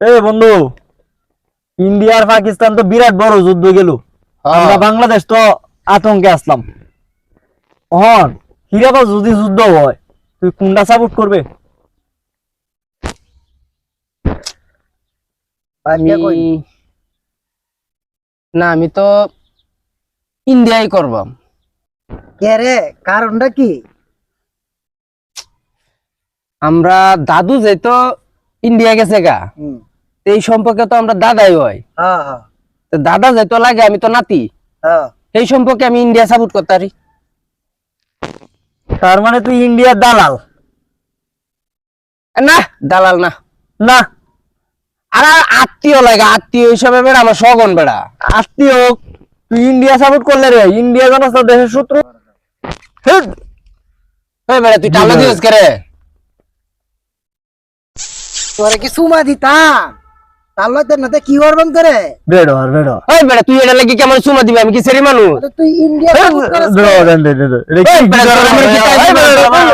বন্ধু, ইন্ডিয়া আর পাকিস্তান তো বিরাট বড় যুদ্ধ গেল। আমরা বাংলাদেশ তো আতঙ্কে আসলাম। হিরাবা যদি যুদ্ধ হয়, তুই কোনটা সাপোর্ট করবে? আমি তো ইন্ডিয়াই করব। কে রে, কারণটা কি? আমরা দাদু যেহেতু ইন্ডিয়া গেছে গা, এই সম্পর্কে তো আমরা দাদাই হয়। তো দাদা যেহেতু লাগে, আমি তো নাতি, এই সম্পর্কে আমি ইন্ডিয়া সাপোর্ট করতে পারি। তার মানে তুই ইন্ডিয়ার দালাল? না, দালাল না। না, আর আত্মীয় লাগে, আত্মীয় হিসাবে বেড়া, আমার সগন বেড়া। আত্মীয় হোক, তুই ইন্ডিয়া সাপোর্ট করলে রে, ইন্ডিয়া জানাস তো দেশের শত্রু। বেড়া তুই টালা দিস করে। তোরে কি সুমা দিতাম? তার লইতে নাতে কি করবাম করে? বেড়ো বেড়া তুই এটা লাগি কেমন সুমা দিবি? আমি কি সেরি মানুষ? তুই ইন্ডিয়া সাপোর্ট করছ? বেড়ো।